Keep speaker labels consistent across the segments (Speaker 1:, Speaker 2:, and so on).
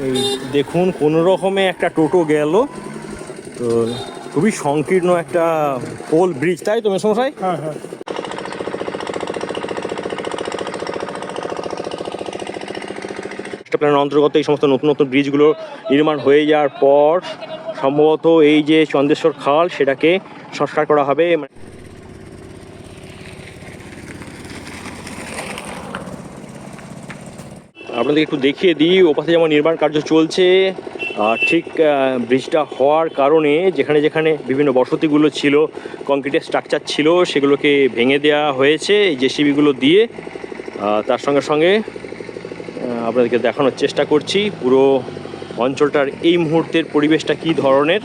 Speaker 1: এই দেখুন কোনো রকমে একটা টোটো গেল, তো খুবই সংকীর্ণ একটা পোল ব্রিজ, তাই তো মেসমশাই?
Speaker 2: হ্যাঁ হ্যাঁ।
Speaker 1: মাস্টার প্ল্যানের অন্তর্গত এই সমস্ত নতুন নতুন ব্রিজগুলো নির্মাণ হয়ে যাওয়ার পর সম্ভবত এই যে চন্দ্রেশ্বর খাল সেটাকে সংস্কার করা হবে। আপনাদের একটু দেখিয়ে দিই, ওপাশে যেমন নির্মাণ কার্য চলছে, আর ঠিক ব্রিজটা হওয়ার কারণে যেখানে যেখানে বিভিন্ন বসতিগুলো ছিল, কংক্রিটের স্ট্রাকচার ছিল, সেগুলোকে ভেঙে দেওয়া হয়েছে এই জেসিবিগুলো দিয়ে। তার সঙ্গে সঙ্গে আপনাদেরকে দেখানোর চেষ্টা করছি পুরো অঞ্চলটার এই মুহূর্তের পরিবেশটা কী ধরনের।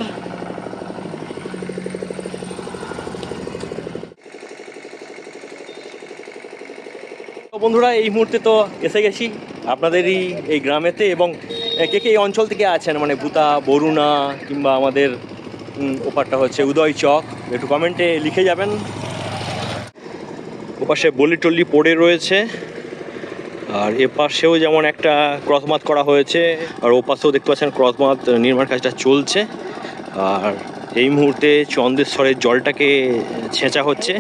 Speaker 1: বন্ধুরা, এই মুহূর্তে তো এসে গেছি আপনাদেরই এই গ্রামেতে, এবং কে কে এই অঞ্চল থেকে আছেন, মানে ভুতা, বরুণা কিংবা আমাদের ওপারটা হচ্ছে উদয় চক, একটু কমেন্টে লিখে যাবেন। ওপাশে বলি টল্লি পড়ে রয়েছে, আর এ পাশেও যেমন একটা ক্রসমাত করা হয়েছে, আর ও পাশেও দেখতে পাচ্ছেন ক্রসমাত নির্মাণ কাজটা চলছে। আর এই মুহূর্তে চন্দ্রেশ্বরের জলটাকে ছেঁচা হচ্ছে,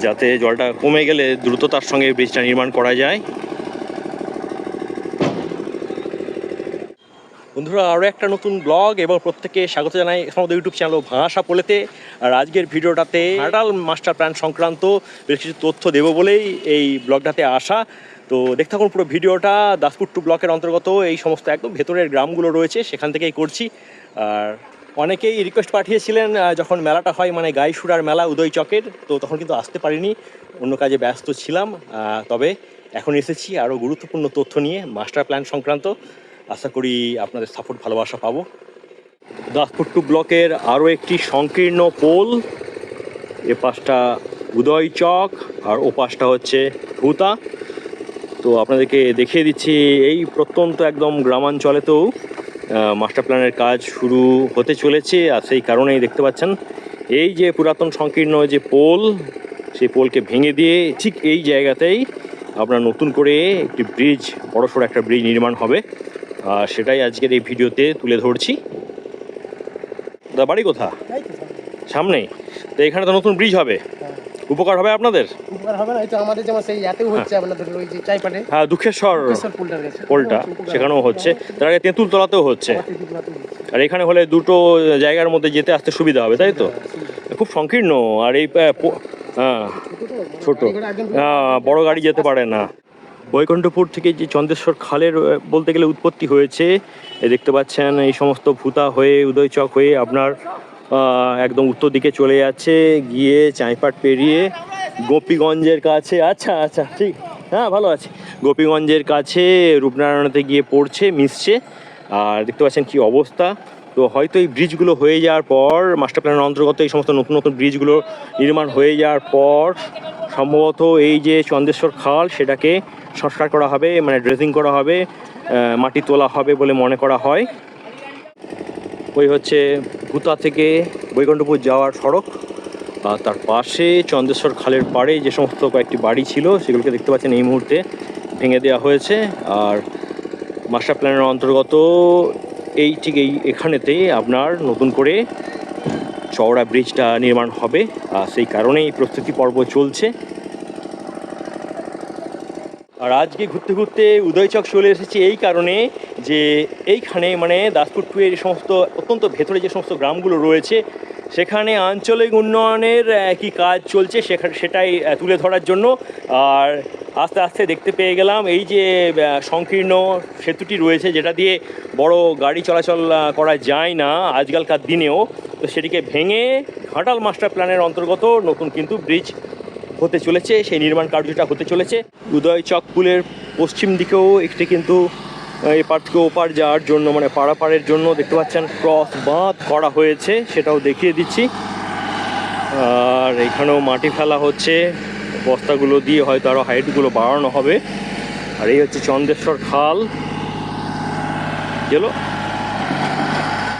Speaker 1: যাতে জলটা কমে গেলে দ্রুততার সঙ্গে ব্রিজটা নির্মাণ করা যায়। বন্ধুরা, আরও একটা নতুন ব্লগ এবং প্রত্যেকে স্বাগত জানাই আমাদের ইউটিউব চ্যানেল ভাষা পোলেতে। আর আজকের ভিডিওটাতে ঘাটাল মাস্টার প্ল্যান সংক্রান্ত বেশ কিছু তথ্য দেবো বলেই এই ব্লগটাতে আসা। তো দেখতে থাকুন পুরো ভিডিওটা। দাসপুর টু ব্লকের অন্তর্গত এই সমস্ত একদম ভেতরের গ্রামগুলো রয়েছে, সেখান থেকেই করছি। আর অনেকেই রিকোয়েস্ট পাঠিয়েছিলেন যখন মেলাটা হয়, মানে গাইসুরার মেলা উদয় চকের, তো তখন কিন্তু আসতে পারিনি, অন্য কাজে ব্যস্ত ছিলাম। তবে এখন এসেছি আরও গুরুত্বপূর্ণ তথ্য নিয়ে মাস্টার প্ল্যান সংক্রান্ত। আশা করি আপনাদের সাপোর্ট ভালোবাসা পাবো। দাসপুর টু ব্লকের আরও একটি সংকীর্ণ পোল, এ পাশটা উদয় চক আর ও পাশটা হচ্ছে ভুতা। তো আপনাদেরকে দেখিয়ে দিচ্ছি এই প্রত্যন্ত একদম গ্রামাঞ্চলেতেও মাস্টার প্ল্যানের কাজ শুরু হতে চলেছে। আর সেই কারণেই দেখতে পাচ্ছেন এই যে পুরাতন সংকীর্ণ যে পোল, সেই পোলকে ভেঙে দিয়ে ঠিক এই জায়গাতেই আপনার নতুন করে একটি ব্রিজ, বড়সড় একটা ব্রিজ নির্মাণ হবে। আর সেটাই আজকের এই ভিডিওতে তুলে ধরছি। দা বাড়ি কোথা? সামনেই। তো এখানে তো নতুন ব্রিজ হবে, উপকার হবে আপনাদের?
Speaker 2: উপকার হবে না, এই তো আমাদের যেমন সেই ইয়াতেও হচ্ছে আপনাদের ওই যে চাইপাটে।
Speaker 1: হ্যাঁ, দুঃখেশ্বর
Speaker 2: পোলটার কাছে,
Speaker 1: পোলটা সেখানেও হচ্ছে, তার আগে তেঁতুলতলাতেও হচ্ছে। আর এখানে হলে দুটো জায়গার মধ্যে যেতে আসতে সুবিধা হবে, তাই তো? খুব সংকীর্ণ। আর এই হ্যাঁ ছোট, বড় গাড়ি যেতে পারে না। বৈকুণ্ঠপুর থেকে যে চন্দ্রেশ্বর খালের বলতে গেলে উৎপত্তি হয়েছে, দেখতে পাচ্ছেন এই সমস্ত ভুতা হয়ে উদয়চক হয়ে আপনার একদম উত্তর দিকে চলে যাচ্ছে, গিয়ে চাঁইপাট পেরিয়ে গোপীগঞ্জের কাছে, আচ্ছা আচ্ছা ঠিক, হ্যাঁ ভালো আছে, গোপীগঞ্জের কাছে রূপনারায়ণতে গিয়ে পড়ছে, মিশছে। আর দেখতে পাচ্ছেন কি অবস্থা। তো হয়তো এই ব্রিজগুলো হয়ে যাওয়ার পর, মাস্টার প্ল্যানের অন্তর্গত এই সমস্ত নতুন নতুন ব্রিজগুলো নির্মাণ হয়ে যাওয়ার পর সম্ভবত এই যে চন্দ্রেশ্বর খাল সেটাকে সংস্কার করা হবে, মানে ড্রেসিং করা হবে, মাটি তোলা হবে বলে মনে করা হয়। ওই হচ্ছে ভুতা থেকে বৈকুণ্ঠপুর যাওয়ার সড়ক, আর তার পাশে চন্দ্রেশ্বর খালের পাড়ে যে সমস্ত কয়েকটি বাড়ি ছিল সেগুলোকে দেখতে পাচ্ছেন এই মুহূর্তে ভেঙে দেওয়া হয়েছে। আর মাস্টার প্ল্যানের অন্তর্গত এই ঠিক এখানেতেই আপনার নতুন করে চওড়া ব্রিজটা নির্মাণ হবে, আর সেই কারণেই প্রস্তুতি পর্ব চলছে। আর আজকে ঘুরতে ঘুরতে উদয়চক চলে এসেছি এই কারণে যে এইখানে মানে দাসপুর টু এর সমস্ত অত্যন্ত ভেতরে যে সমস্ত গ্রামগুলো রয়েছে, সেখানে আঞ্চলিক উন্নয়নের কি কাজ চলছে সেটাই তুলে ধরার জন্য। আর আস্তে আস্তে দেখতে পেয়ে গেলাম এই যে সংকীর্ণ সেতুটি রয়েছে, যেটা দিয়ে বড় গাড়ি চলাচল করা যায় না আজকালকার দিনেও, তো সেটিকে ভেঙে ঘাটাল মাস্টার প্ল্যানের অন্তর্গত নতুন কিন্তু ব্রিজ হতে চলেছে, সেই নির্মাণ কার্যটা হতে চলেছে। উদয় চক পুলের পশ্চিম দিকেও একটি কিন্তু এপার থেকে ওপার যাওয়ার জন্য, মানে পারাপারের জন্য দেখতে পাচ্ছেন ক্রস বাঁধ করা হয়েছে, সেটাও দেখিয়ে দিচ্ছি। আর এখানেও মাটি ফেলা হচ্ছে, বস্তাগুলো দিয়ে হয়তো আরও হাইটগুলো বাড়ানো হবে। আর এই হচ্ছে চন্দ্রেশ্বর খাল গেল।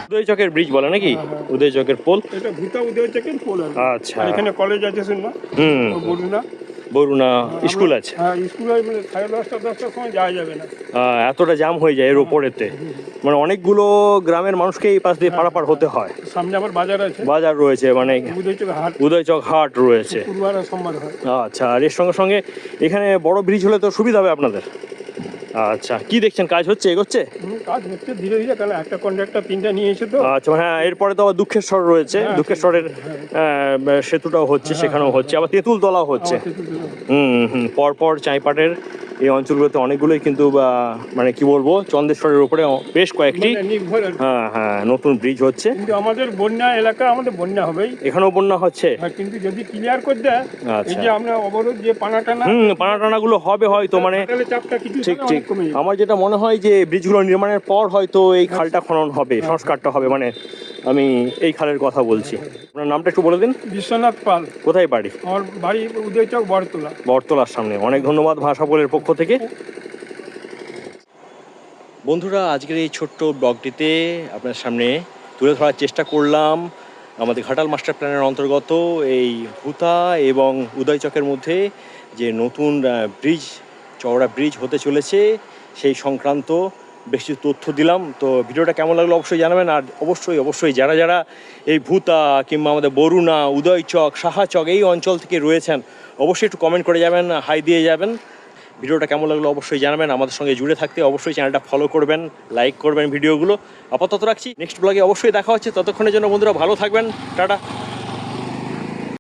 Speaker 1: উদয় চকের ব্রিজ বলে নাকি? উদয় চকের পোল।
Speaker 3: এটা ভূতা উদয় চকের পোল আর কি।
Speaker 1: আচ্ছা।
Speaker 3: আর এখানে কলেজ আছে শুনলাম,
Speaker 1: হুম।
Speaker 3: বরুণা।
Speaker 1: বরুণা স্কুল আছে।
Speaker 3: হ্যাঁ, স্কুল মানে 10:30-10টার সময় যাওয়া যাবে না।
Speaker 1: এতটা জাম হয়ে যায় এর ওপরেতে, মানে অনেকগুলো গ্রামের মানুষকে এই পাশ দিয়ে পারাপার হতে হয়।
Speaker 3: সামনে আবার বাজার আছে,
Speaker 1: বাজার রয়েছে, মানে
Speaker 3: উদয় চক হাট,
Speaker 1: উদয়চক হাট রয়েছে।
Speaker 3: শুক্রবার আর সোমবার হয়।
Speaker 1: আচ্ছা, আর এর সঙ্গে সঙ্গে এখানে বড় ব্রিজ হলে তো সুবিধা হবে আপনাদের। আচ্ছা, কি দেখছেন, কাজ হচ্ছে, এগোচ্ছে?
Speaker 3: কাজ হচ্ছে ধীরে ধীরে, কারণ একটা কন্ট্রাক্টর 3টা নিয়ে এসে তো।
Speaker 1: আচ্ছা, হ্যাঁ, এরপরে তো আবার দুঃখেশ্বর রয়েছে, দুঃখেশ্বরের সেতুটাও হচ্ছে, সেখানেও হচ্ছে, আবার তেঁতুলতলাও হচ্ছে। পরপর চাইপাটের এই অঞ্চলগুলোতে অনেকগুলোই কিন্তু মানে কি বলবো, চন্দ্রেশ্বরের উপরে বেশ কয়েকটি
Speaker 3: নির্ভর আর কি।
Speaker 1: হ্যাঁ নতুন ব্রিজ হচ্ছে।
Speaker 3: কিন্তু আমাদের বন্যা এলাকা, আমাদের বন্যা হবেই,
Speaker 1: এখানেও বন্যা হচ্ছে।
Speaker 3: কিন্তু যদি ক্লিয়ার করে দেয়, এই যে আমরা অবরোধ যে পানা টানা
Speaker 1: পানাটানাগুলো হবে হয়তো, মানে
Speaker 3: চাপটা কিছু
Speaker 1: ঠিক
Speaker 3: অনেক
Speaker 1: ঠিক
Speaker 3: কমে যাবে।
Speaker 1: আমার যেটা মনে হয় যে ব্রিজগুলো নির্মাণের পর হয়তো এই খালটা খনন হবে, সংস্কারটা হবে, মানে আমি এই খালের কথা বলছি। আপনার নামটা একটু বলে দিন।
Speaker 3: বিশ্বনাথ পাল।
Speaker 1: কোথায় বাড়ি?
Speaker 3: আমার বাড়ি উদয় চক, বরতলা।
Speaker 1: বটতলার সামনে। অনেক ধন্যবাদ ভাষা পোলের পক্ষ থেকে। বন্ধুরা, আজকের এই ছোট্ট ব্লগটিতে আপনার সামনে তুলে ধরার চেষ্টা করলাম আমাদের ঘাটাল মাস্টার প্ল্যানের অন্তর্গত এই ভূতা এবং উদয়চকের মধ্যে যে নতুন ব্রিজ, চওড়া ব্রিজ হতে চলেছে, সেই সংক্রান্ত বেশ কিছু তথ্য দিলাম। তো ভিডিওটা কেমন লাগলো অবশ্যই জানাবেন। আর অবশ্যই যারা যারা এই ভূতা কিংবা আমাদের বরুণা, উদয়চক, সাহাচক এই অঞ্চল থেকে রয়েছেন, অবশ্যই একটু কমেন্ট করে যাবেন, হাই দিয়ে যাবেন। ভিডিওটা কেমন লাগলো অবশ্যই জানাবেন। আমাদের সঙ্গে জুড়ে থাকতে অবশ্যই চ্যানেলটা ফলো করবেন, লাইক করবেন ভিডিওগুলো। আপাতত রাখছি, নেক্সট ব্লগে অবশ্যই দেখা হচ্ছে। ততক্ষণের জন্য বন্ধুরা ভালো থাকবেন, টাটা।